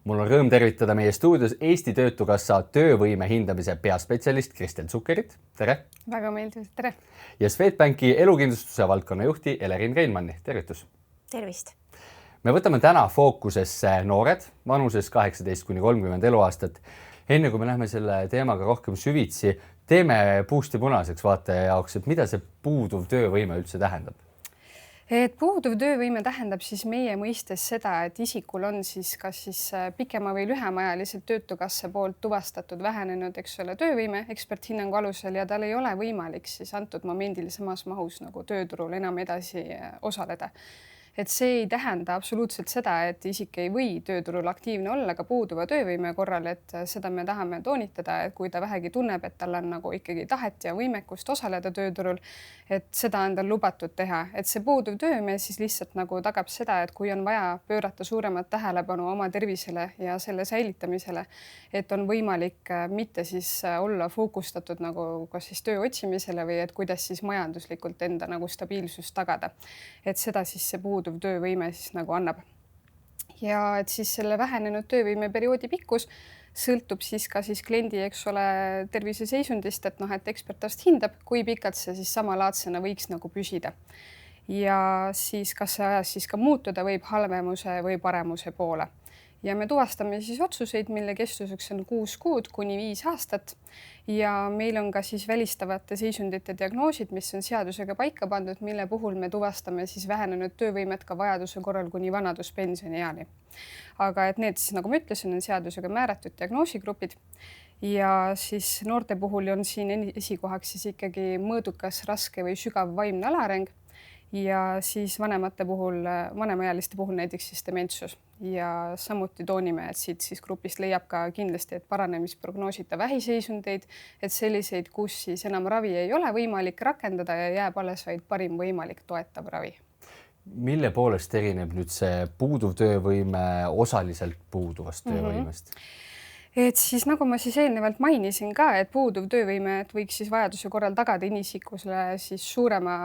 Mul on rõõm tervitada meie stuudios Eesti Töötukassa töövõime hindamise peaspetsialist Kristel Zukkerit. Tere! Väga meeldiv, tere! Ja Swedbanki elukindlustuse valdkonna juhti Elerin Reinmanni. Tervitus! Tervist! Me võtame täna fookusesse noored, vanuses 18–30 eluaastat. Enne kui me lähme selle teemaga rohkem süvitsi, teeme puust ja punaseks vaataja jaoks, et mida see puuduv töövõime üldse tähendab? Et puuduv töövõime tähendab siis meie mõistes seda, et isikul on siis kas pikema või lühemaajaliselt Töötukassa poolt tuvastatud vähenenud, töövõime eksperthinnangu alusel ja tal ei ole võimalik siis antud momendil samas mahus nagu tööturul enam edasi osaleda. Et see ei tähenda absoluutselt seda, et isik ei või tööturul aktiivne olla ka puuduva töövõime korral, et seda me tahame toonitada, et kui ta vähegi tunneb, et tal on nagu ikkagi tahet ja võimekust osaleda tööturul, et seda on tal lubatud teha. Et see puuduv töövõime siis lihtsalt nagu tagab seda, et kui on vaja pöörata suuremat tähelepanu oma tervisele ja selle säilitamisele, et on võimalik mitte siis olla fookustatud nagu kas siis töö otsimisele või et kuidas siis majanduslikult enda nagu stabiilsust tagada. Et seda siis see puuduv töövõime siis nagu annab. Ja et siis selle vähenenud töövõime perioodi pikkus sõltub siis ka siis kliendi terviseseisundist, et et ekspertarst hindab, kui pikalt see siis samalaadsena võiks nagu püsida. Ja siis kas see ajas siis ka muutuda võib halvemuse või paremuse poole. Ja me tuvastame siis otsuseid, mille kestuseks on 6 kuud kuni 5 aastat ja meil on ka siis välistavate seisundite diagnoosid, mis on seadusega paika pandud, mille puhul me tuvastame siis vähenenud töövõimet ka vajaduse korral kuni vanaduspensionieani. Aga et need siis, nagu ma ütlesin, on seadusega määratud diagnoosigrupid ja siis noorte puhul on siin esikohaks siis ikkagi mõõdukas, raske või sügav vaimne alaareng ja siis vanemaealiste puhul näiteks siis dementsus. Ja samuti toonime, et siit siis grupist leiab ka kindlasti, et paranemisprognoosita vähiseisundeid, et selliseid, kus siis enam ravi ei ole võimalik rakendada ja jääb alles vaid parim võimalik toetav ravi. Mille poolest erineb nüüd see puuduv töövõime osaliselt puuduvast töövõimest? Et siis nagu ma siis eelnevalt mainisin ka, et puuduv töövõime võiks siis vajaduse korral tagada inimesikusele siis suurema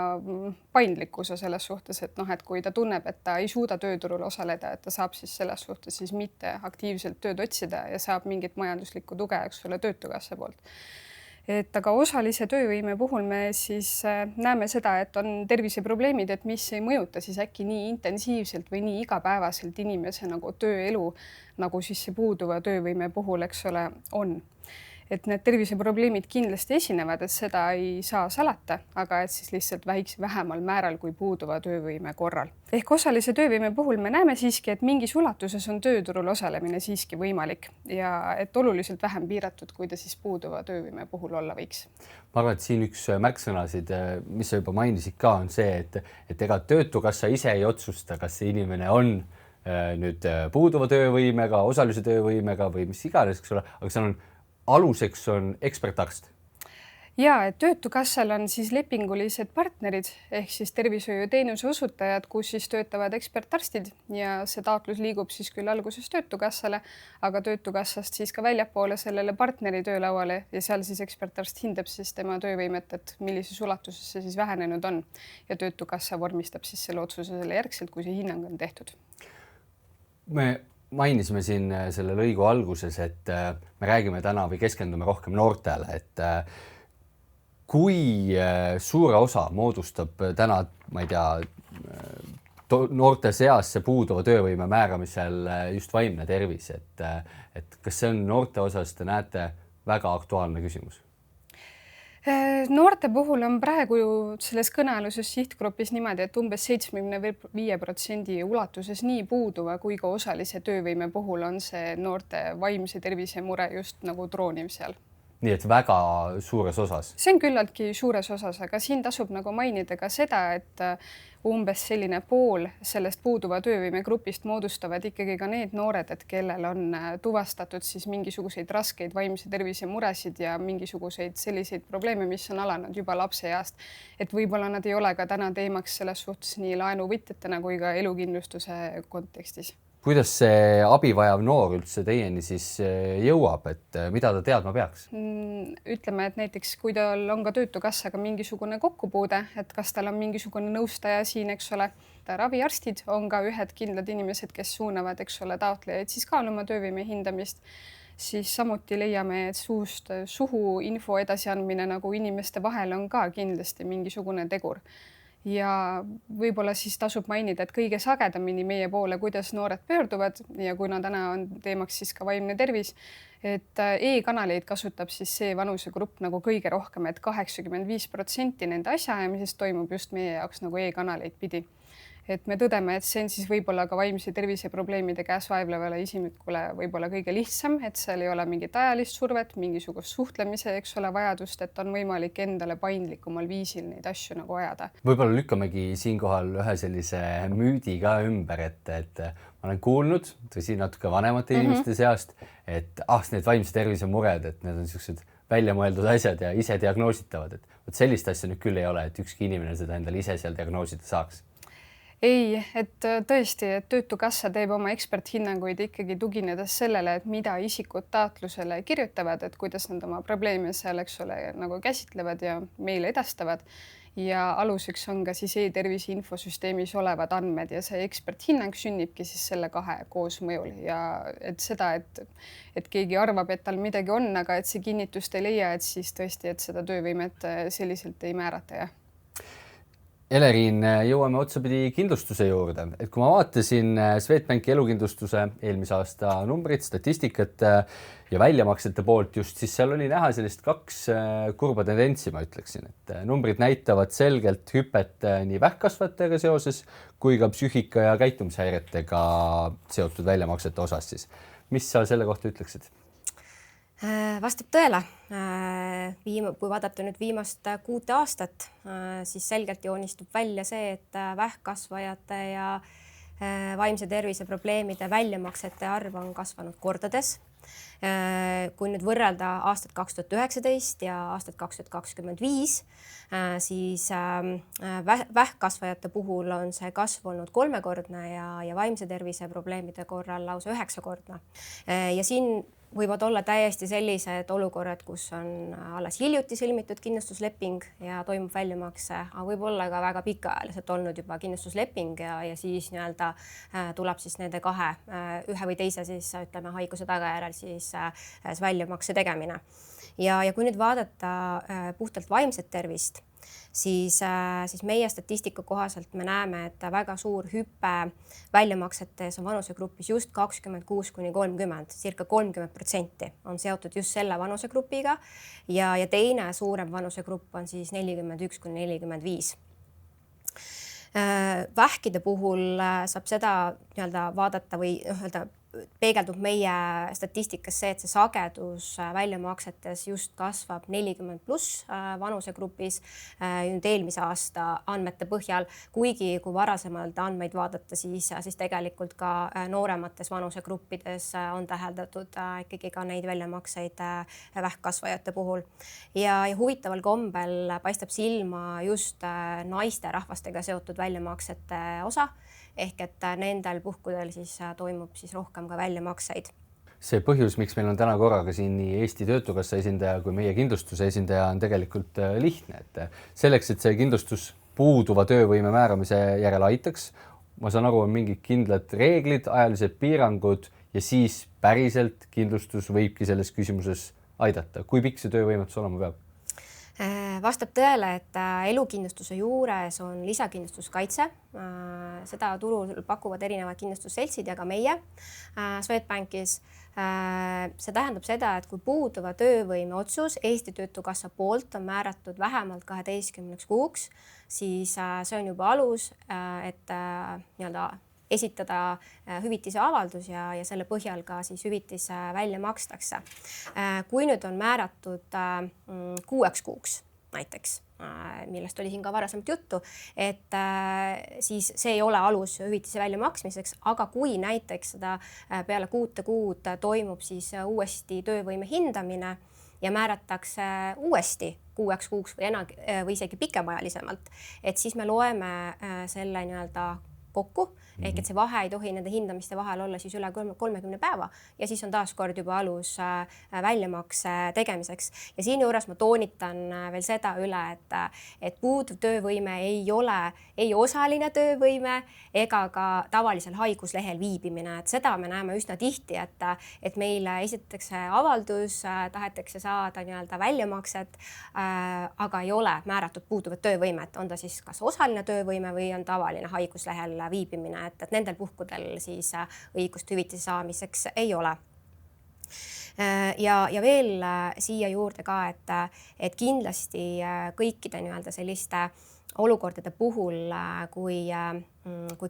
paindlikkuse selles suhtes, et et kui ta tunneb, et ta ei suuda tööturul osaleda, et ta saab siis selles suhtes siis mitte aktiivselt tööd otsida ja saab mingit majanduslikku tuge, Töötukassa poolt. Et aga osalise töövõime puhul me siis näeme seda, et on terviseprobleemid, et mis ei mõjuta siis äkki nii intensiivselt või nii igapäevaselt inimese nagu tööelu, nagu siis see puuduva töövõime puhul, on. Et need terviseprobleemid kindlasti esinevad, et seda ei saa salata, aga et siis lihtsalt vähemal määral kui puuduva töövõime korral. Ehk osalise töövõime puhul me näeme siiski, et mingis ulatuses on tööturul osalemine siiski võimalik ja et oluliselt vähem piiratud, kui ta siis puuduva töövõime puhul olla võiks. Ma arvan, et siin üks märksõnasid, mis sa juba mainisid ka, on see, et ega Töötukassa ise ei otsusta, kas see inimene on nüüd puuduva töövõimega, osalise töövõimega või mis iganes, aga seal on aluseks on ekspertarst. Ja, et Töötukassal on siis lepingulised partnerid ehk siis tervishoiuteenuse osutajad, kus siis töötavad ekspertarstid ja see taotlus liigub siis küll alguses Töötukassale, aga Töötukassast siis ka väljapoole sellele partneri töölauale ja seal siis ekspertarst hindab siis tema töövõimet, et millises ulatuses see siis vähenenud on ja Töötukassa vormistab siis selle otsuse selle järgselt, kui see hinnang on tehtud. Me mainisime siin selle lõigu alguses, et me räägime täna või keskendume rohkem noortele, et kui suure osa moodustab täna, ma ei tea, noorte seas see puuduva töövõime määramisel just vaimne tervis, et kas see on noorte osas, te näete, väga aktuaalne küsimus? Noorte puhul on praegu ju selles kõnealuses sihtgrupis niimoodi, et umbes 75% ulatuses nii puuduva kui ka osalise töövõime puhul on see noorte vaimse tervise mure just nagu trooniv seal. Nii et väga suures osas? See on küllaltki suures osas, aga siin tasub nagu mainida ka seda, et umbes selline pool sellest puuduva töövõime grupist moodustavad ikkagi ka need noored, et kellel on tuvastatud siis mingisuguseid raskeid vaimse tervise muresid ja mingisuguseid selliseid probleeme, mis on alanud juba lapseeast. Et võib-olla nad ei ole ka täna teemaks selles suhtes nii laenuvõtjatena kui ka elukindlustuse kontekstis. Kuidas see abivajav noor üldse teieni siis jõuab, et mida ta teadma peaks? Ütleme, et näiteks kui tal on ka Töötukassaga mingisugune kokkupuude, et kas tal on mingisugune nõustaja siin, et raviarstid on ka ühed kindlad inimesed, kes suunavad, eks ole, taotlejaid siis kaaluma töövõime hindamist, siis samuti leiame, et suust suhu info edasiandmine nagu inimeste vahel on ka kindlasti mingisugune tegur. Ja võib-olla siis tasub mainida, et kõige sagedamini meie poole, kuidas noored pöörduvad ja kuna täna on teemaks siis ka vaimne tervis, et e-kanaleid kasutab siis see vanusegrupp nagu kõige rohkem, et 85% nende asjaajamisest toimub just meie jaoks nagu e-kanaleid pidi. Et me tõdeme, et see on siis võib-olla ka vaimse tervise probleemide käes vaevlevale isikule võib-olla kõige lihtsam, et seal ei ole mingit ajalist survet, mingisugust suhtlemise, eks ole, vajadust, et on võimalik endale paindlikumal viisil neid asju nagu ajada. Võib-olla lükkamegi siinkohal ühe sellise müüdi ka ümber, et ma olen kuulnud, tõsi, natuke vanemate inimeste seast, et need vaimse tervise mured, et need on sellised väljamõeldud asjad ja ise diagnoositavad, et võt sellist asja nüüd küll ei ole, et ükski inimene seda endale ise seal diagnoosida saaks. Ei, et tõesti, et Töötukassa teeb oma eksperthinnanguid ikkagi tuginedes sellele, et mida isikud taotlusele kirjutavad, et kuidas nad oma probleeme seal, eks ole, nagu käsitlevad ja meile edastavad. Ja aluseks on ka siis e-tervise infosüsteemis olevad andmed ja see eksperthinnang sünnibki siis selle kahe koosmõjul ja et seda, et keegi arvab, et tal midagi on, aga et see kinnitust ei leia, et siis tõesti, et seda töövõimet selliselt ei määrata, jah. Eleriin, jõuame otsapidi kindlustuse juurde, et kui ma vaatasin Swedbanki elukindlustuse eelmise aasta numbrit, statistikat ja väljamaksete poolt just, siis seal oli näha sellist kaks kurba tendentsi, ma ütleksin, et numbrid näitavad selgelt hüpet nii vähkkasvajatega seoses kui ka psüühika ja käitumishäiretega seotud väljamaksete osas siis. Mis sa selle kohta ütleksid? Vastab tõele. Kui vaadata nüüd viimast 6 aastat, siis selgelt joonistub välja see, et vähkkasvajate ja vaimse tervise probleemide väljamaksete arv on kasvanud kordades. Kui nüüd võrrelda aastat 2019 ja aastat 2025, siis vähkkasvajate puhul on see kasv olnud 3-kordne ja vaimse tervise probleemide korral lausa 9-kordne. Ja siin võivad olla täiesti sellised olukorrad, kus on alles hiljuti sõlmitud kindlustusleping ja toimub väljamakse, aga võib olla ka väga pikaajaliselt olnud juba kindlustusleping ja siis nii-öelda tuleb siis nende kahe, ühe või teise siis ütleme haiguse tagajärjel siis väljamakse tegemine. Ja kui nüüd vaadata puhtalt vaimset tervist, siis meie statistika kohaselt me näeme, et väga suur hüpe väljamaksetes on vanusegrupis just 26–30, circa 30% on seotud just selle vanusegrupiga ja teine suurem vanusegrupp on siis 41–45. Vähkide puhul saab seda nii-öelda vaadata või peegeldub meie statistikas see, et see sagedus väljamaksetes just kasvab 40+ vanusegrupis nüüd eelmise aasta andmete põhjal, kuigi kui varasemalt andmeid vaadata, siis tegelikult ka nooremates vanusegruppides on täheldatud ikkagi ka neid väljamakseid vähkkasvajate puhul. Ja huvitaval kombel paistab silma just naiste rahvastega seotud väljamaksete osa, ehk et nendel puhkudel siis toimub siis rohkem ka väljamakseid. See põhjus, miks meil on täna korraga siin nii Eesti Töötukassa esindaja kui meie kindlustuse esindaja on tegelikult lihtne, et selleks, et see kindlustus puuduva töövõime määramise järel aitaks, ma saan aru, on mingid kindlad reeglid, ajalised piirangud ja siis päriselt kindlustus võibki selles küsimuses aidata. Kui pikk see töövõimetus olema peab? Vastab tõele, et elukindlustuse juures on lisakindlustuskaitse. Seda turul pakuvad erinevad kindlustusseltsid ja ka meie Swedbankis. See tähendab seda, et kui puuduva töövõime otsus Eesti Töötukassa poolt on määratud vähemalt 12 kuuks, siis see on juba alus, et nii-öelda esitada hüvitise avaldus ja selle põhjal ka siis hüvitis välja makstakse. Kui nüüd on määratud 6 kuuks näiteks, millest oli siin ka varasemalt juttu, et siis see ei ole alus hüvitise välja maksmiseks, aga kui näiteks seda peale 6 kuud toimub siis uuesti töövõime hindamine ja määratakse uuesti 6 kuuks või isegi pikemaajalisemalt, et siis me loeme selle nii-öelda kokku ehk et see vahe ei tohi nende hindamiste vahel olla siis üle 30 päeva ja siis on taaskord juba alus väljamakse tegemiseks. Ja siinjuures ma toonitan veel seda üle, et puuduv töövõime ei ole ei osaline töövõime ega ka tavalisel haiguslehel viibimine. Et seda me näeme üsna tihti, et meile esitatakse avaldus, tahetakse saada nii-öelda väljamakset, aga ei ole määratud puuduvat töövõimet, on ta siis kas osaline töövõime või on tavaline haiguslehel viibimine, et nendel puhkudel siis õigust hüvitise saamiseks ei ole. Ja veel siia juurde ka, et kindlasti kõikide nii-öelda selliste olukordade puhul, kui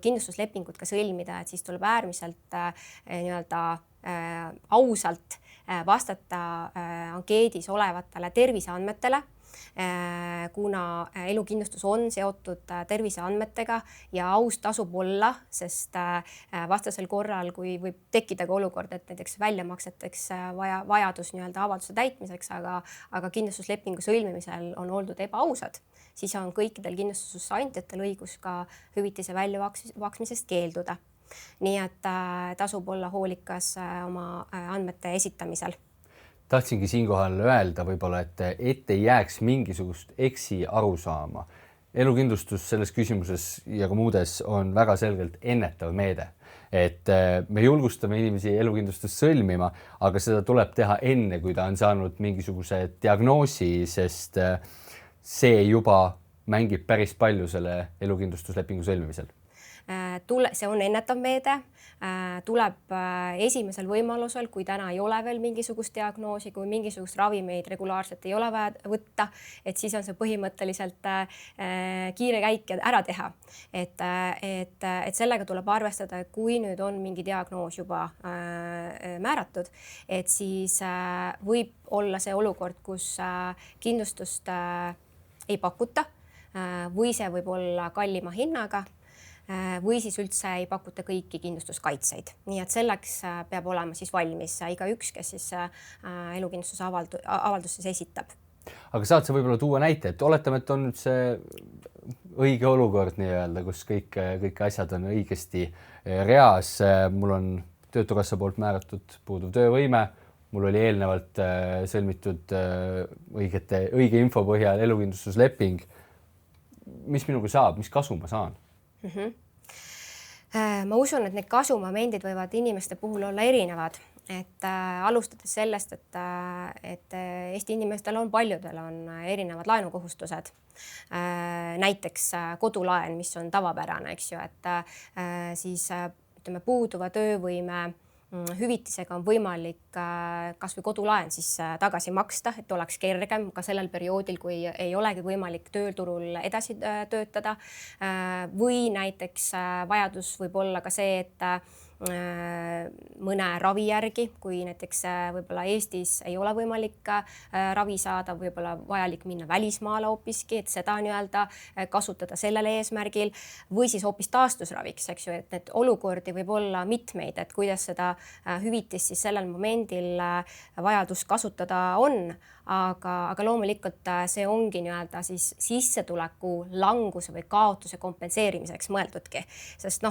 kindlustuslepingut ka sõlmida, et siis tuleb äärmiselt nii-öelda ausalt vastata ankeedis olevatele terviseandmetele, kuna elukindlustus on seotud terviseandmetega ja aus tasub olla, sest vastasel korral, kui võib tekkida ka olukord, et näiteks väljamakseteks vajadus nii-öelda avalduse täitmiseks, aga kindlustuslepingu sõlmimisel on oldud ebaausad, siis on kõikidel kindlustusandjatel õigus ka hüvitise väljamaksmisest keelduda. Nii et tasub olla hoolikas oma andmete esitamisel. Tahtsingi siinkohal öelda võib-olla, et ei jääks mingisugust eksi arusaama. Elukindlustus selles küsimuses ja ka muudes on väga selgelt ennetav meede. Et me julgustame inimesi elukindlustust sõlmima, aga seda tuleb teha enne, kui ta on saanud mingisuguse diagnoosi, sest see juba mängib päris palju selle elukindlustuslepingu sõlmimisel. See on ennetav meede, tuleb esimesel võimalusel, kui täna ei ole veel mingisugust diagnoosi, kui mingisugust ravimeid regulaarselt ei ole vaja võtta, et siis on see põhimõtteliselt kiire käik ja ära teha. Et sellega tuleb arvestada, et kui nüüd on mingi diagnoos juba määratud, et siis võib olla see olukord, kus kindlustust ei pakuta või see võib olla kallima hinnaga või siis üldse ei pakuta kõiki kindlustuskaitseid. Nii et selleks peab olema siis valmis igaüks, kes siis elukindlustuse avaldustes esitab. Aga saad sa võib-olla tuua näite, et oletame, et on nüüd see õige olukord nii-öelda, kus kõik asjad on õigesti reas. Mul on Töötukassa poolt määratud puuduv töövõime. Mul oli eelnevalt sõlmitud õige info põhjal elukindlustusleping. Mis minuga saab, mis kasu ma saan? Ma usun, et need kasumomendid võivad inimeste puhul olla erinevad, et alustades sellest, et Eesti inimestel on paljudel on erinevad laenukohustused. Näiteks kodulaen, mis on tavapärane, eks ju, et siis ütleme puuduva töövõime hüvitisega on võimalik kas või kodulaen siis tagasi maksta, et oleks kergem ka sellel perioodil, kui ei olegi võimalik tööturul edasi töötada. Või näiteks vajadus võib olla ka see, et mõne ravi järgi, kui näiteks võib-olla Eestis ei ole võimalik ravi saada, võib-olla vajalik minna välismaale hoopiski, et seda nii-öelda kasutada sellel eesmärgil või siis hoopis taastusraviks, eks ju, et need olukordi võib olla mitmeid, et kuidas seda hüvitist siis sellel momendil vajadus kasutada on, aga loomulikult see ongi nii-öelda siis sissetuleku languse või kaotuse kompenseerimiseks mõeldudki, sest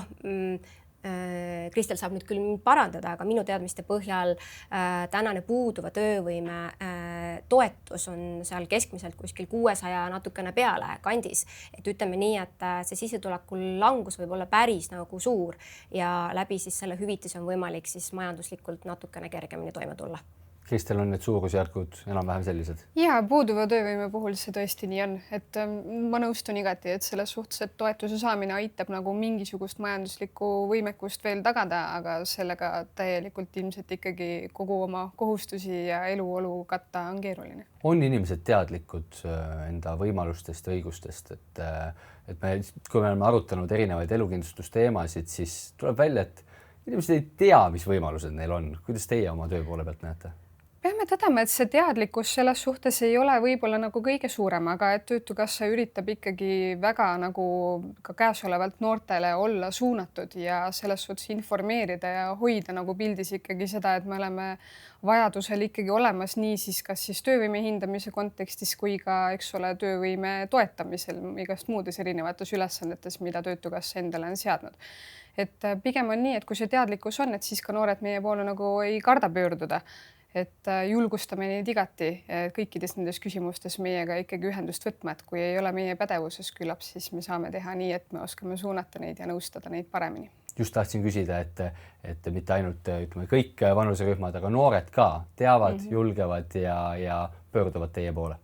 Kristel saab nüüd küll parandada, aga minu teadmiste põhjal tänane puuduva töövõime toetus on seal keskmiselt kuskil 600 natukene peale kandis. Et ütleme nii, et see sissetuleku langus võib olla päris nagu suur ja läbi siis selle hüvitise on võimalik siis majanduslikult natukene kergemini toime tulla. Kristel, on need suurusjärgud enam-vähem sellised? Ja puuduva töövõime puhul see tõesti nii on, et ma nõustun igati, et selles suhtes, et toetuse saamine aitab nagu mingisugust majanduslikku võimekust veel tagada, aga sellega täielikult ilmselt ikkagi kogu oma kohustusi ja eluolu katta on keeruline. On inimesed teadlikud enda võimalustest ja õigustest, et kui me oleme arutanud erinevaid elukindlustusteemasid, siis tuleb välja, et inimesed ei tea, mis võimalused neil on. Kuidas teie oma töö poole pealt näete? peame tõdema, et see teadlikkus selles suhtes ei ole võib-olla nagu kõige suurem, aga et Töötukassa üritab ikkagi väga nagu ka käesolevalt noortele olla suunatud ja selles suhtes informeerida ja hoida nagu pildis ikkagi seda, et me oleme vajadusel ikkagi olemas nii siis kas siis töövõime hindamise kontekstis kui ka, eks ole, töövõime toetamisel igast muudes erinevates ülesannetes, mida Töötukassa endale on seadnud. Et pigem on nii, et kui see teadlikkus on, et siis ka noored meie poole nagu ei karda pöörduda. Et julgustame neid igati kõikides nendes küsimustes meiega ikkagi ühendust võtma, et kui ei ole meie pädevuses küllap, siis me saame teha nii, et me oskame suunata neid ja nõustada neid paremini. Just tahtsin küsida, et mitte ainult ütleme, kõik vanuserühmad, aga noored ka teavad, julgevad ja pöörduvad teie poole.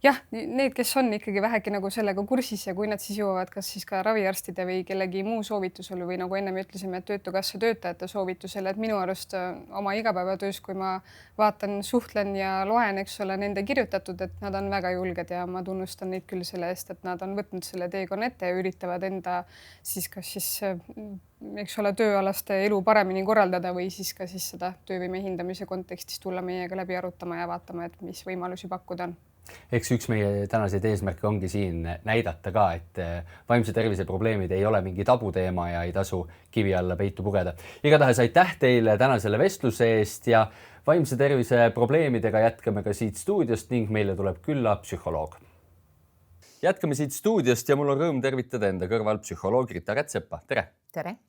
Jah, need, kes on ikkagi vähegi nagu sellega kursis ja kui nad siis jõuavad kas siis ka raviarstide või kellegi muu soovitusel või nagu ennem ütlesime, et Töötukassa töötajate soovitusel, et minu arust oma igapäevatöös, kui ma vaatan, suhtlen ja loen, eks ole, nende kirjutatud, et nad on väga julged ja ma tunnustan neid küll selle eest, et nad on võtnud selle teekonna ette ja üritavad enda siis kas siis eks ole, tööalaste elu paremini korraldada või siis ka siis seda töövõime hindamise kontekstis tulla meiega läbi arutama ja vaatama, et mis võimalusi pakkuda on. Eks üks meie tänaseid eesmärke ongi siin näidata ka, et vaimse tervise probleemid ei ole mingi tabuteema ja ei tasu kivi alla peitu pugeda. Igatahes aitäh teile tänasele vestluse eest ja vaimse tervise probleemidega jätkame ka siit stuudiost ning meile tuleb külla psühholoog. Jätkame siit stuudiost ja mul on rõõm tervitada enda kõrval psühholoog Rita Rätsepa. Tere! Tere!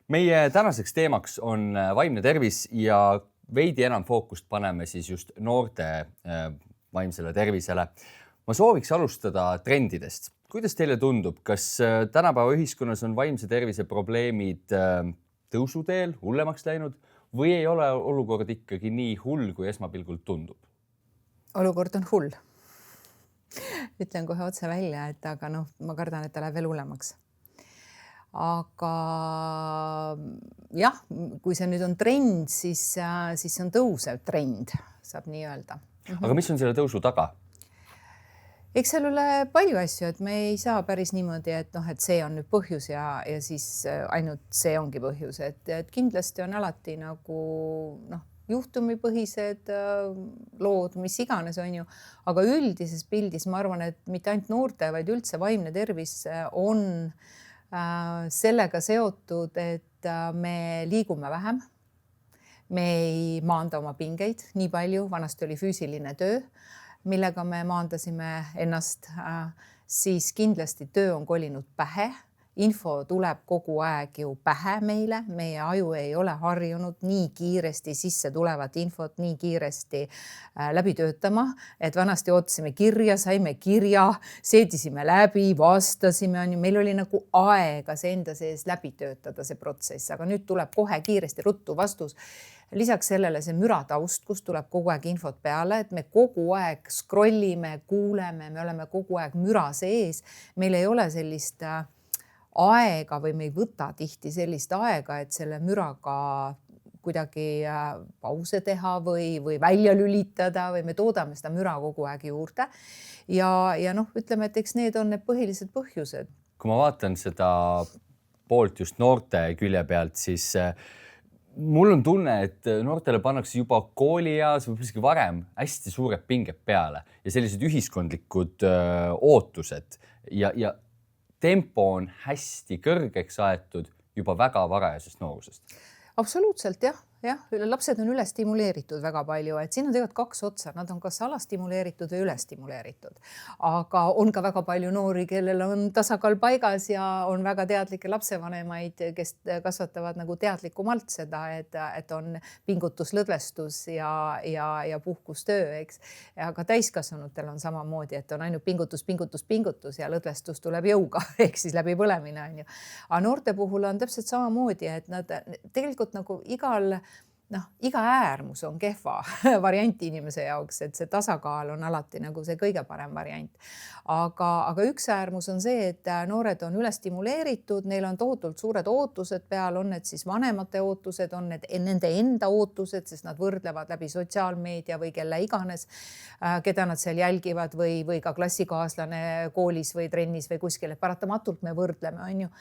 Meie tänaseks teemaks on vaimne tervis ja veidi enam fookust paneme siis just noorte vaimsele tervisele. Ma sooviks alustada trendidest. Kuidas teile tundub, kas tänapäeva ühiskonnas on vaimse tervise probleemid tõusuteel, hullemaks läinud või ei ole olukord ikkagi nii hull, kui esmapilgult tundub? Olukord on hull. Ütlen kohe otse välja, et aga ma kardan, et ta läheb veel hullemaks. Aga jah, kui see nüüd on trend, siis see on tõusev trend, saab nii öelda. Aga mis on selle tõusu taga? Eks seal ole palju asju, et me ei saa päris niimoodi, et see on nüüd põhjus ja siis ainult see ongi põhjus, et kindlasti on alati nagu juhtumipõhised lood, mis iganes on ju, aga üldises pildis ma arvan, et mitte ainult noorte, vaid üldse vaimne tervis on sellega seotud, et me liigume vähem. Me ei maanda oma pingeid nii palju, vanasti oli füüsiline töö, millega me maandasime ennast, siis kindlasti töö on kolinud pähe. Info tuleb kogu aeg ju pähe meile, meie aju ei ole harjunud nii kiiresti sisse tulevat infot nii kiiresti läbi töötama, et vanasti ootasime kirja, saime kirja, seedisime läbi, vastasime, meil oli nagu aega see enda sees läbi töötada see protsess, aga nüüd tuleb kohe kiiresti ruttu vastus. Lisaks sellele see mürataust, kus tuleb kogu aeg infot peale, et me kogu aeg scrollime, kuuleme, me oleme kogu aeg müra sees, meil ei ole sellist aega või me ei võta tihti sellist aega, et selle müraga kuidagi pause teha või välja lülitada või me toodame seda müra kogu aeg juurde. Ja ütleme, et eks need on need põhilised põhjused. Kui ma vaatan seda poolt just noorte külje pealt, siis mul on tunne, et noortele pannakse juba koolieas või isegi varem hästi suured pinged peale ja sellised ühiskondlikud ootused ja tempo on hästi kõrgeks aetud juba väga varajasest noorusest. Absoluutselt, jah. Lapsed on üle stimuleeritud väga palju, et siin on tegelikult kaks otsa, nad on kas alastimuleeritud või üle stimuleeritud. Aga on ka väga palju noori, kellel on tasakaal paigas ja on väga teadlikke lapsevanemaid, kes kasvatavad nagu teadlikumalt seda, et on pingutus, lõdvestus ja puhkustöö, eks. Aga täiskasvanutel on samamoodi, et on ainult pingutus ja lõdvestus tuleb jõuga, ehk siis läbi põlemine on ju. Aga noorte puhul on täpselt samamoodi, et nad tegelikult nagu iga äärmus on kehva variant inimese jaoks, et see tasakaal on alati nagu see kõige parem variant. Aga üks äärmus on see, et noored on üle stimuleeritud, neil on tohutult suured ootused peal, on need siis vanemate ootused, on need nende enda ootused, sest nad võrdlevad läbi sotsiaalmeedia või kelle iganes, keda nad seal jälgivad või ka klassikaaslane koolis või trennis või kuskil, et paratamatult me võrdleme, on ju.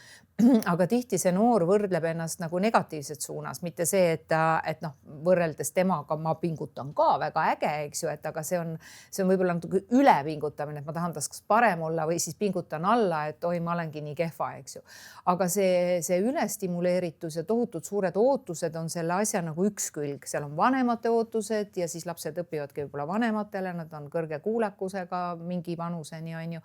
Aga tihti see noor võrdleb ennast nagu negatiivset suunas, mitte see, et et noh, võrreldes temaga ma pingutan ka väga äge, eks ju, et aga see on võib-olla natuke ülepingutamine, et ma tahan tast kas parem olla või siis pingutan alla, et oi, ma olengi nii kehva, eks ju. Aga see ülestimuleeritus ja tohutud suured ootused on selle asja nagu üks külg, seal on vanemate ootused ja siis lapsed õpivadki võib-olla vanematele, nad on kõrge kuulekusega mingi vanuseni, on ju.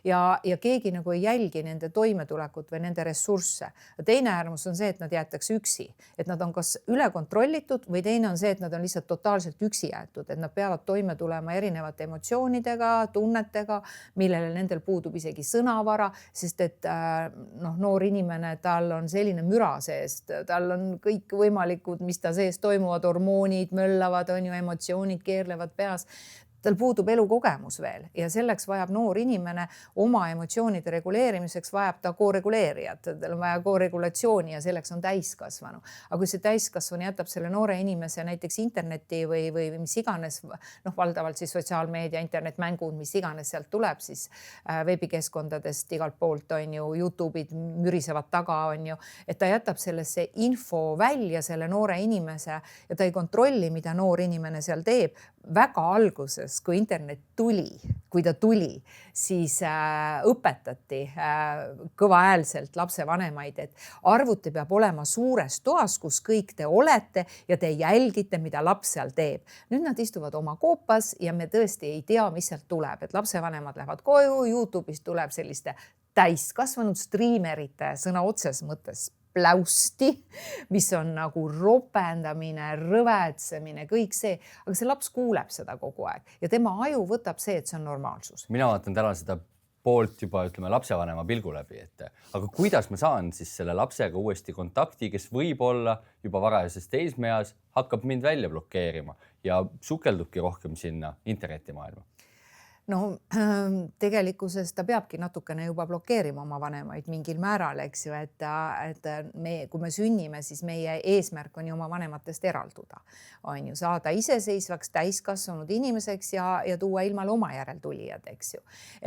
Ja keegi nagu ei jälgi nende toimetulekut või nende ressursse. Teine äärmus on see, et nad jäetakse üksi, et nad on kas üle kontrollitud või teine on see, et nad on lihtsalt totaalselt üksi jäetud, et nad peavad toime tulema erinevate emotsioonidega, tunnetega, millele nendel puudub isegi sõnavara, sest et noor inimene, tal on selline müra seest, tal on kõik võimalikud, mis ta sees toimuvad, hormoonid möllavad, on ju, emotsioonid keerlevad peas. Tal puudub elukogemus veel ja selleks vajab noor inimene oma emotsioonide reguleerimiseks, vajab ta koreguleerijat, tal on vaja koregulatsiooni ja selleks on täiskasvanu. Aga kui see täiskasvanu jätab selle noore inimese näiteks interneti või mis iganes, valdavalt siis sotsiaalmeedia, internetmängud, mis iganes sealt tuleb, siis veebikeskkondadest igalt poolt on ju, YouTube'id mürisevad taga on ju, et ta jätab sellesse info välja selle noore inimese ja ta ei kontrolli, mida noor inimene seal teeb. Väga alguses, kui internet kui ta tuli, siis õpetati kõvaäälselt lapsevanemaid, et arvuti peab olema suures toas, kus kõik te olete ja te jälgite, mida laps seal teeb. Nüüd nad istuvad oma koopas ja me tõesti ei tea, mis sealt tuleb, et lapsevanemad lähevad koju, YouTube'ist tuleb selliste täiskasvanud striimerite sõna otses mõttes pläusti, mis on nagu ropendamine, rõvetsemine, kõik see, aga see laps kuuleb seda kogu aeg ja tema aju võtab see, et see on normaalsus. Mina vaatan täna seda poolt juba, ütleme, lapsevanema pilgu läbi, et aga kuidas ma saan siis selle lapsega uuesti kontakti, kes võib-olla juba varajases teismeeas hakkab mind välja blokeerima ja sukeldubki rohkem sinna internetimaailma? No tegelikkuses ta peabki natukene juba blokeerima oma vanemaid mingil määral, eks ju, et kui me sünnime, siis meie eesmärk on ju oma vanematest eralduda, on ju, saada iseseisvaks täiskasvanud inimeseks ja tuua ilmale oma järeltulijad, eks ju.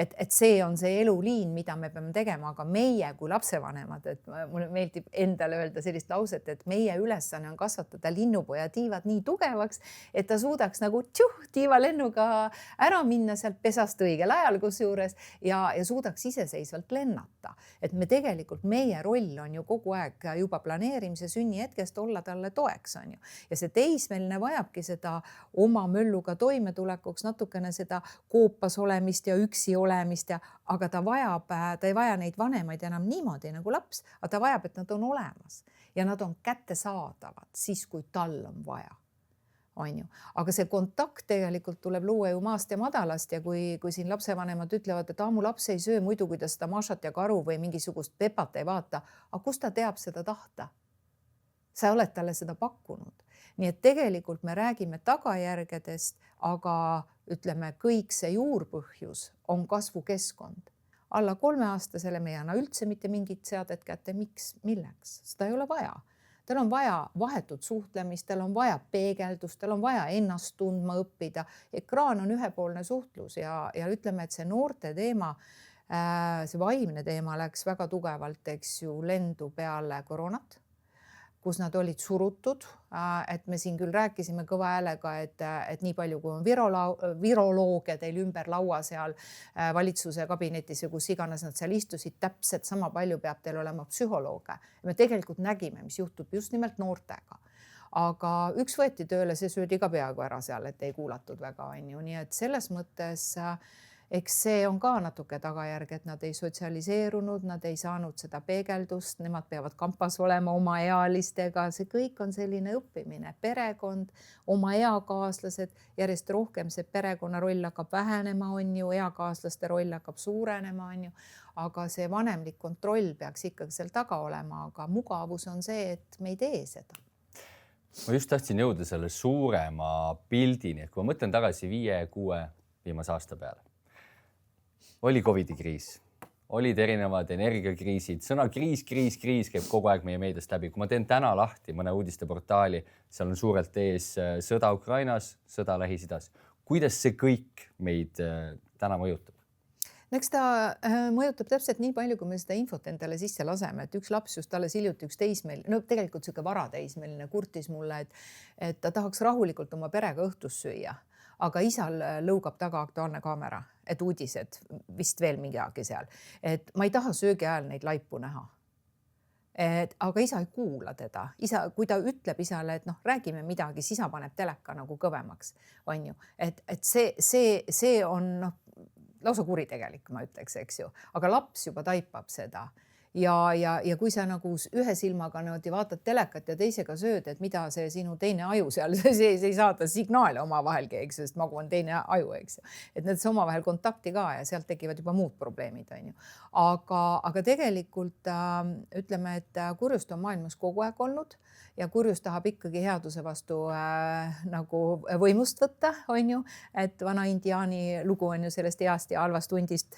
Et see on see eluliin, mida me peame tegema, aga meie kui lapsevanemad, et mulle meeldib endale öelda sellist lauset, et meie ülesanne on kasvatada linnupoja tiivad nii tugevaks, et ta suudaks nagu tiivalennuga ära minna sealt pesast õigel ajal kusjuures ja suudaks iseseisvalt lennata. Et me tegelikult, meie roll on ju kogu aeg juba planeerimise sünnihetkest olla talle toeks, on ju. Ja see teismeline vajabki seda oma mölluga toimetulekuks natukene seda koopas olemist ja üksi olemist, aga ta ei vaja neid vanemaid enam niimoodi nagu laps, aga ta vajab, et nad on olemas ja nad on kättesaadavad siis, kui tal on vaja. On ju. Aga see kontakt tegelikult tuleb luua ju maast ja madalast ja kui siin lapsevanemad ütlevad, et mu laps ei söö muidu, kui ta seda Mašat ja Karu või mingisugust Pepat ei vaata, aga kust ta teab seda tahta? Sa oled talle seda pakkunud. Nii et tegelikult me räägime tagajärgedest, aga ütleme, kõik see juurpõhjus on kasvukeskkond. Alla 3-aastasele me ei anna üldse mitte mingit seadet kätte, milleks? Seda ei ole vaja. Tal on vaja vahetut suhtlemist, tal on vaja peegeldust, tal on vaja ennast tundma õppida. Ekraan on ühepoolne suhtlus ja ütleme, et see noorte teema, see vaimne teema läks väga tugevalt, eks ju, lendu peale koroonat, kus nad olid surutud, et me siin küll rääkisime kõva häälega, et nii palju kui on virolooge teil ümber laua seal valitsuse kabinetis ja kus iganes nad seal istusid, täpselt sama palju peab teil olema psühholooge. Me tegelikult nägime, mis juhtub just nimelt noortega. Aga üks võeti tööle, see söödi ka peaaegu ära seal, et ei kuulatud väga, on ju. Nii et selles mõttes eks see on ka natuke tagajärg, et nad ei sotsialiseerunud, nad ei saanud seda peegeldust, nemad peavad kampas olema oma ealistega, see kõik on selline õppimine, perekond, oma eakaaslased, järjest rohkem see perekonna roll hakkab vähenema, on ju, eakaaslaste roll hakkab suurenema, on ju, aga see vanemlik kontroll peaks ikkagi seal taga olema, aga mugavus on see, et me ei tee seda. Ma just tahtsin jõuda selle suurema pildini, et kui ma mõtlen tagasi 5-6 viimase aasta peale. Oli COVID-i kriis, olid erinevad energiakriisid, sõna kriis käib kogu aeg meie meediast läbi. Kui ma teen täna lahti mõne uudisteportaali, seal on suurelt ees sõda Ukrainas, sõda Lähis-Idas. Kuidas see kõik meid täna mõjutab? Eks ta mõjutab täpselt nii palju, kui me seda infot endale sisse laseme, et üks laps just alles hiljuti, üks teismeline, no tegelikult niisugune varateismeline kurtis mulle, et ta tahaks rahulikult oma perega õhtust süüa, aga isal lõugab taga Aktuaalne Kaamera, et uudised, vist veel midagi seal, et ma ei taha söögi ajal neid laipu näha. Aga isa ei kuula teda. Isa, kui ta ütleb isale, et noh, räägime midagi, siis isa paneb teleka nagu kõvemaks, on ju. Et see on noh, lausa kuritegelik, ma ütleks, eks ju. Aga laps juba taipab seda. Ja kui sa nagu ühe silmaga vaatad telekat ja teisega sööd, et mida see sinu teine aju seal, see ei saada signaale omavahelgi, eks, sest magu on teine aju, eks ju. Et need omavahel kontakti ka ja sealt tekivad juba muud probleemid, on ju. Aga tegelikult ütleme, et kurjust on maailmas kogu aeg olnud ja kurjus tahab ikkagi headuse vastu nagu võimust võtta, on ju. Et vana indiaani lugu on ju sellest heast ja halvast hundist.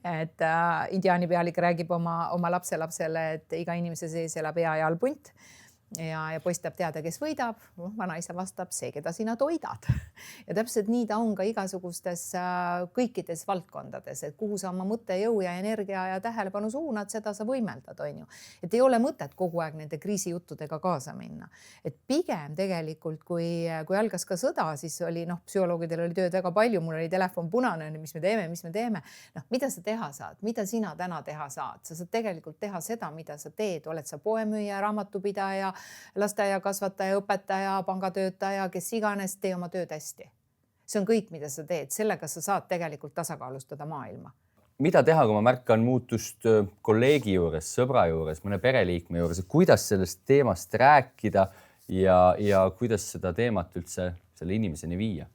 Et indiaani pealik räägib oma lapselapsele, et iga inimese sees elab hea ja halb hunt. Ja poiss tahab teada, kes võidab. Vanaisa vastab, see, keda sina toidad. Ja täpselt nii ta on ka igasugustes kõikides valdkondades, et kuhu sa oma mõtte, jõu ja energia ja tähelepanu suunad, seda sa võimeldad, on ju. Et ei ole mõtet kogu aeg nende kriisijuttudega kaasa minna. Et pigem tegelikult, kui algas ka sõda, siis oli, psühholoogidel oli tööd väga palju, mul oli telefon punane, mis me teeme. Mida sa teha saad? Mida sina täna teha saad? Sa saad tegelikult teha seda, mida sa teed. Oled sa poemüüja, raamatupidaja, lasteaiakasvataja, õpetaja, pangatöötaja, kes iganes, tee oma tööd hästi. See on kõik, mida sa teed. Sellega sa saad tegelikult tasakaalustada maailma. Mida teha, kui ma märkan muutust kolleegi juures, sõbra juures, mõne pereliikme juures, kuidas sellest teemast rääkida ja kuidas seda teemat üldse selle inimeseni viia?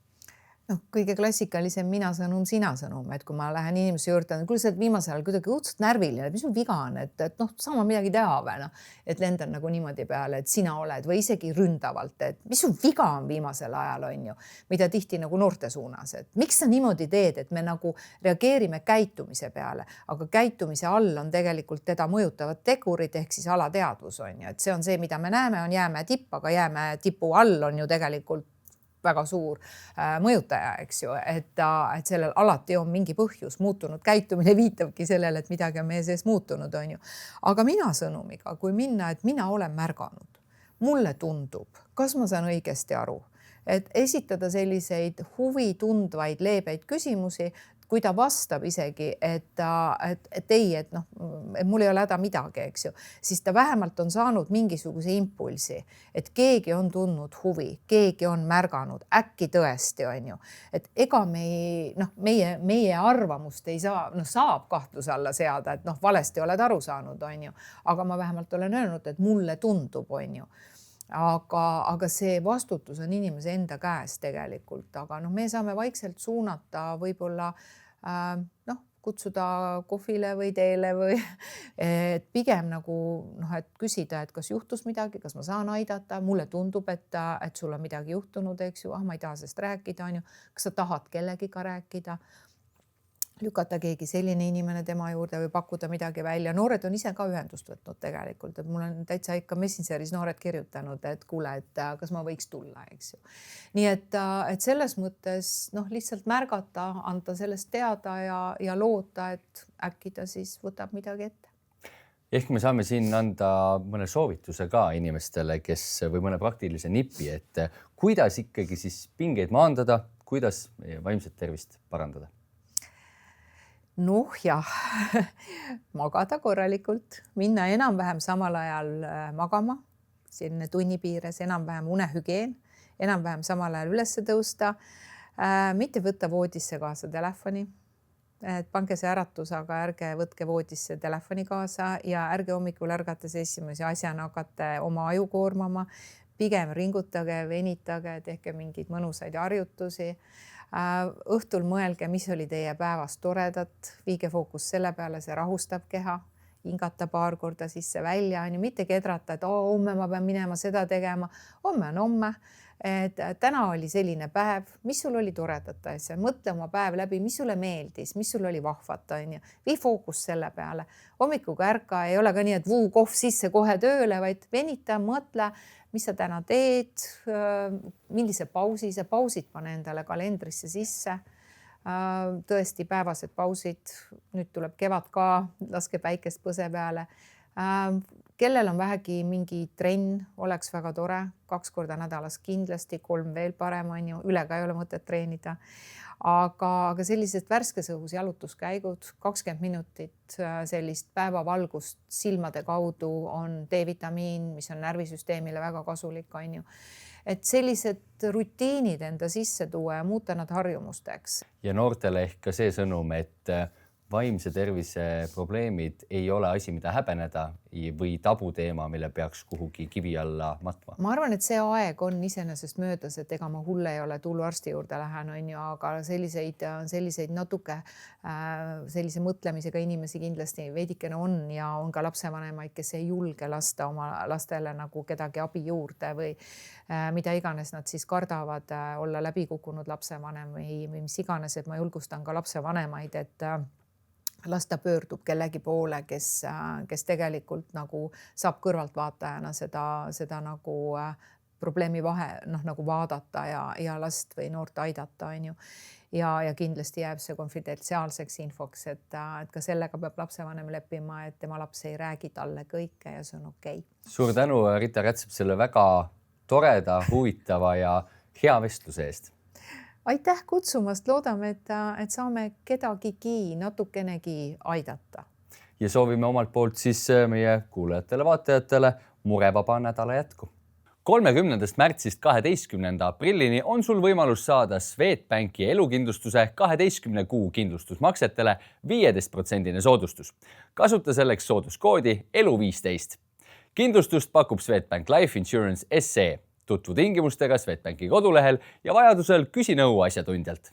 Kõige klassikalisem mina sõnum, sina sõnum, et kui ma lähen inimese juurde, kuule, sa oled viimasel ajal kuidagi õudselt närviline, mis sul viga on, et sama midagi teha või et lendan nagu niimoodi peale, et sina oled või isegi ründavalt, et mis sul viga on viimasel ajal, on ju, mida tihti nagu noorte suunas, et miks sa niimoodi teed, et me nagu reageerime käitumise peale, aga käitumise all on tegelikult teda mõjutavad tegurid ehk siis alateadvus, on ju, et see on see, mida me näeme, on jäämäe tipp, aga jäämäe tipu all on ju tegelikult väga suur mõjutaja, eks ju, et sellel alati on mingi põhjus, muutunud käitumine viitabki sellele, et midagi on meie sees muutunud, on ju. Aga mina sõnumiga, kui minna, et mina olen märganud, mulle tundub, kas ma saan õigesti aru, et esitada selliseid huvi tundvaid leebeid küsimusi, kui ta vastab isegi, et ei, et mul ei ole häda midagi, eks ju, siis ta vähemalt on saanud mingisuguse impulsi, et keegi on tundnud huvi, keegi on märganud, äkki tõesti, on ju, et ega meie arvamust ei saa, saab kahtluse alla seada, et valesti oled aru saanud, on ju, aga ma vähemalt olen öelnud, et mulle tundub, on ju. Aga see vastutus on inimese enda käes tegelikult, aga me saame vaikselt suunata võib-olla kutsuda kohvile või teele või et pigem nagu et küsida, et kas juhtus midagi, kas ma saan aidata, mulle tundub, et sul on midagi juhtunud, eks ju, ma ei taha sellest rääkida, on ju, kas sa tahad kellegiga rääkida, lükata keegi selline inimene tema juurde või pakkuda midagi välja. Noored on ise ka ühendust võtnud tegelikult, et mul on täitsa ikka Messengeris noored kirjutanud, et kuule, et kas ma võiks tulla, eks ju. Nii et selles mõttes lihtsalt märgata, anda sellest teada ja loota, et äkki ta siis võtab midagi ette. Ehk me saame siin anda mõne soovituse ka inimestele, kes või mõne praktilise nipi, et kuidas ikkagi siis pingeid maandada, kuidas vaimset tervist parandada? Jah, magada korralikult, minna enam-vähem samal ajal magama, selline tunni piires, enam-vähem unehügieen, enam-vähem samal ajal ülesse tõusta, mitte võtta voodisse kaasa telefoni, et pange see äratus, aga ärge võtke voodisse telefoni kaasa ja ärge hommikul ärgates esimese asjana hakata oma aju koormama, pigem ringutage, venitage, tehke mingeid mõnusaid harjutusi. Õhtul mõelge, mis oli teie päevast toredat, viige fookus selle peale, see rahustab keha, hingata paar korda sisse välja, mitte kedrata, et homme ma pean minema seda tegema, homme on homme, et täna oli selline päev, mis sul oli toredat asja, mõtle oma päev läbi, mis sulle meeldis, mis sul oli vahvat, on ju, vii fookus selle peale, hommikuga ärka, ei ole ka nii, et kohv sisse kohe tööle, vaid venita, mõtle, mis sa täna teed, millise pausi, sa pausid pane endale kalendrisse sisse, tõesti päevased pausid, nüüd tuleb kevad ka, laske päikest põse peale. Kellel on vähegi mingi trenn, oleks väga tore, 2 korda nädalas kindlasti, 3 veel parem on ju, üle ka ei ole mõtet treenida. Aga sellised värskes õhus jalutuskäigud, 20 minutit sellist päevavalgust silmade kaudu on D-vitamiin, mis on närvisüsteemile väga kasulik, on ju. Et sellised rutiinid enda sisse tuua ja muuta nad harjumusteks. Ja noortele ehk ka see sõnum, et vaimse tervise probleemid ei ole asi, mida häbeneda või tabuteema, mille peaks kuhugi kivi alla matma. Ma arvan, et see aeg on iseenesest möödas, et ega ma hulle ei ole, tulluarsti juurde lähen, on ju, aga selliseid natuke sellise mõtlemisega inimesi kindlasti veidikene on ja on ka lapsevanemaid, kes ei julge lasta oma lastele nagu kedagi abi juurde või mida iganes nad siis kardavad olla läbikukkunud lapsevanem või mis iganes, et ma julgustan ka lapsevanemaid, et lasta pöördub kellegi poole, kes tegelikult nagu saab kõrvaltvaatajana seda nagu probleemi nagu vaadata ja last või noort aidata, on ju. Ja kindlasti jääb see konfidentsiaalseks infoks, et ka sellega peab lapsevanem leppima, et tema laps ei räägi talle kõike ja see on okei. Suur tänu, Rita Rätsep, selle väga toreda, huvitava ja hea vestluse eest. Aitäh kutsumast, loodame, et saame kedagigi natukenegi aidata. Ja soovime omalt poolt siis meie kuulajatele, vaatajatele murevaba nädala jätku. 30. märtsist 12. aprillini on sul võimalus saada Swedbanki elukindlustuse 12 kuu kindlustusmaksetele 15% soodustus. Kasuta selleks sooduskoodi ELU15. Kindlustust pakub Swedbank Life Insurance SE. Tutvu tingimustega Swedbanki kodulehel ja vajadusel küsi nõu asjatundjalt.